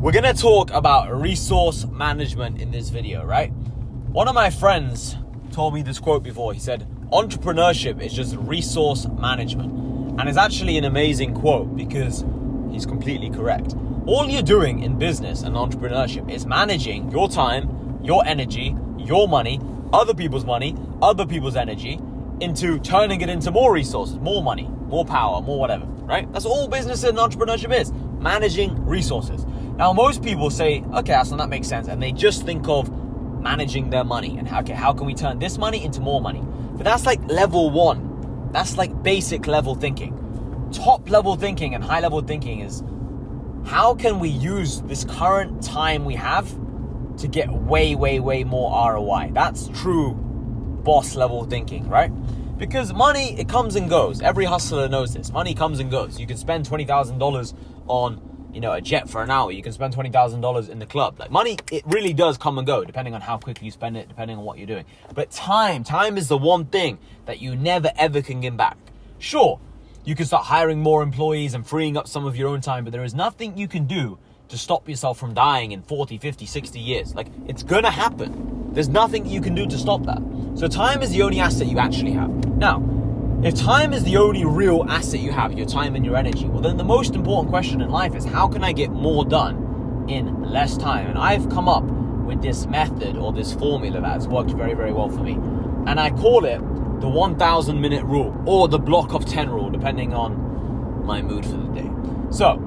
We're gonna talk about resource management in this video, right? One of my friends told me this quote before. He said, entrepreneurship is just resource management. And it's actually an amazing quote because he's completely correct. All you're doing in business and entrepreneurship is managing your time, your energy, your money, other people's energy, into turning it into more resources, more money, more power, more whatever, right? That's all business and entrepreneurship is, managing resources. Now, most people say, okay, Aslan, that makes sense. And they just think of managing their money and how can we turn this money into more money? But that's like level one. That's like basic level thinking. Top level thinking and high level thinking is how can we use this current time we have to get way more ROI? That's true boss level thinking, right? Because money, it comes and goes. Every hustler knows this. Money comes and goes. You can spend $20,000 on, a jet for an hour. You can spend $20,000 in the club. Like money, it really does come and go depending on how quickly you spend it, depending on what you're doing. But time is the one thing that you never ever can get back. Sure, you can start hiring more employees and freeing up some of your own time, but there is nothing you can do to stop yourself from dying in 40, 50, 60 years. Like, it's gonna happen. There's nothing you can do to stop that. So time is the only asset you actually have. Now, if time is the only real asset you have, your time and your energy, well then the most important question in life is how can I get more done in less time? And I've come up with this method or this formula that has worked very well for me. And I call it the 1,000 minute rule or the block of 10 rule, depending on my mood for the day. So,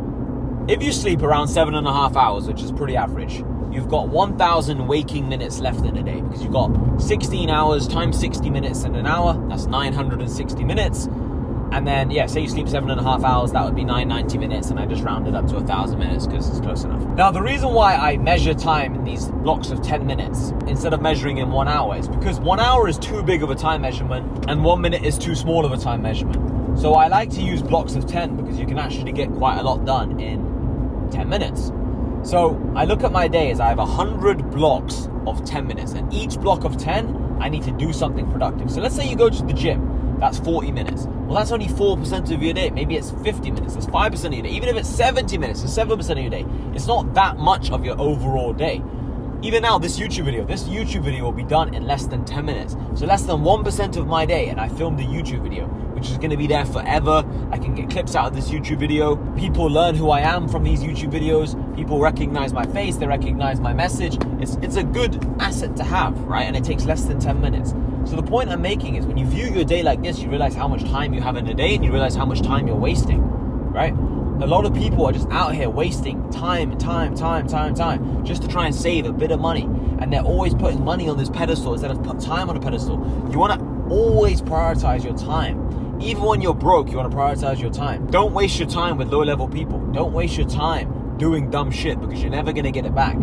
if you sleep around 7.5 hours, which is pretty average, you've got 1,000 waking minutes left in a day because you've got 16 hours times 60 minutes in an hour. That's 960 minutes. And then, say you sleep 7.5 hours, that would be 990 minutes. And I just rounded up to 1,000 minutes because it's close enough. Now, the reason why I measure time in these blocks of 10 minutes instead of measuring in 1 hour is because 1 hour is too big of a time measurement and 1 minute is too small of a time measurement. So I like to use blocks of 10 because you can actually get quite a lot done in 10 minutes. So I look at my day as I have 100 blocks of 10 minutes, and each block of 10, I need to do something productive. So let's say you go to the gym, that's 40 minutes. Well, that's only 4% of your day. Maybe it's 50 minutes, it's 5% of your day. Even if it's 70 minutes, it's 7% of your day. It's not that much of your overall day. Even now, this YouTube video will be done in less than 10 minutes. So less than 1% of my day, and I filmed the YouTube video, which is going to be there forever. I can get clips out of this YouTube video. People learn who I am from these YouTube videos. People recognize my face, they recognize my message. It's a good asset to have, right? And it takes less than 10 minutes. So the point I'm making is when you view your day like this, you realize how much time you have in a day and you realize how much time you're wasting, right? A lot of people are just out here wasting time just to try and save a bit of money. And they're always putting money on this pedestal instead of put time on a pedestal. You want to always prioritize your time. Even when you're broke, you want to prioritize your time. Don't waste your time with low-level people. Don't waste your time doing dumb shit because you're never going to get it back.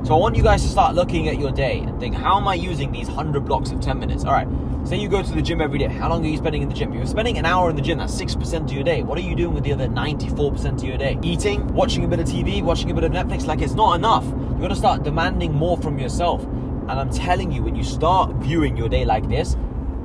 So I want you guys to start looking at your day and think, how am I using these 100 blocks of 10 minutes? All right, say you go to the gym every day. How long are you spending in the gym? You're spending an hour in the gym. That's 6% of your day. What are you doing with the other 94% of your day? Eating, watching a bit of TV, watching a bit of Netflix. Like, it's not enough. You got to start demanding more from yourself. And I'm telling you, when you start viewing your day like this,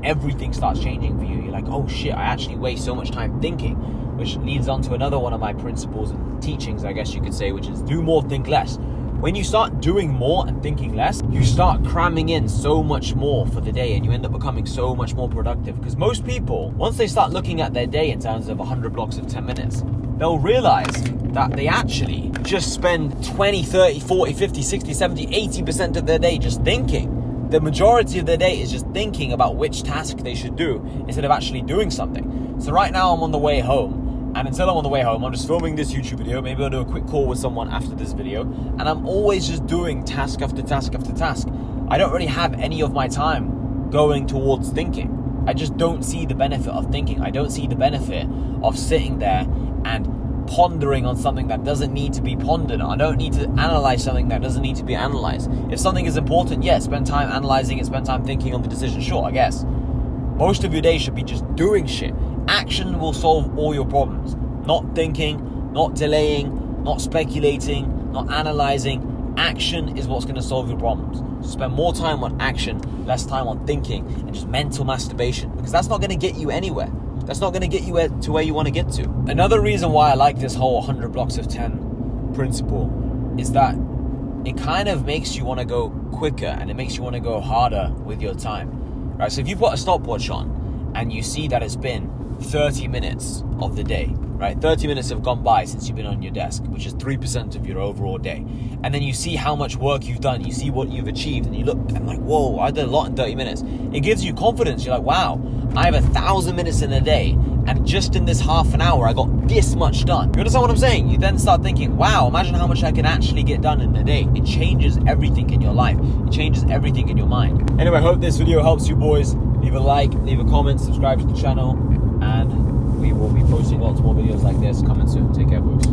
everything starts changing for you. You're like, oh shit, I actually waste so much time thinking, which leads on to another one of my principles and teachings, I guess you could say, which is do more, think less. When you start doing more and thinking less, you start cramming in so much more for the day and you end up becoming so much more productive. Because most people, once they start looking at their day in terms of 100 blocks of 10 minutes, they'll realize that they actually just spend 20, 30, 40, 50, 60, 70, 80% of their day just thinking. The majority of their day is just thinking about which task they should do instead of actually doing something. So right now I'm on the way home. And until I'm on the way home, I'm just filming this YouTube video. Maybe I'll do a quick call with someone after this video. And I'm always just doing task after task after task. I don't really have any of my time going towards thinking. I just don't see the benefit of thinking. I don't see the benefit of sitting there and pondering on something that doesn't need to be pondered on. I don't need to analyze something that doesn't need to be analyzed. If something is important, yes, spend time analyzing it, spend time thinking on the decision. Sure, I guess. Most of your day should be just doing shit. Action will solve all your problems. Not thinking, not delaying, not speculating, not analyzing. Action is what's going to solve your problems. So spend more time on action, less time on thinking, and just mental masturbation. Because that's not going to get you anywhere. That's not going to get you to where you want to get to. Another reason why I like this whole 100 blocks of 10 principle is that it kind of makes you want to go quicker and it makes you want to go harder with your time, right? So if you put a stopwatch on and you see that it's been 30 minutes of the day, right? 30 minutes have gone by since you've been on your desk, which is 3% of your overall day. And then you see how much work you've done, you see what you've achieved, and you look and like, whoa, I did a lot in 30 minutes. It gives you confidence. You're like, wow, I have 1,000 minutes in a day, and just in this half an hour, I got this much done. You understand what I'm saying? You then start thinking, wow, imagine how much I can actually get done in a day. It changes everything in your life. It changes everything in your mind. Anyway, I hope this video helps you boys. Leave a like, leave a comment, subscribe to the channel, and we will be posting lots more videos like this coming soon. Take care, boys.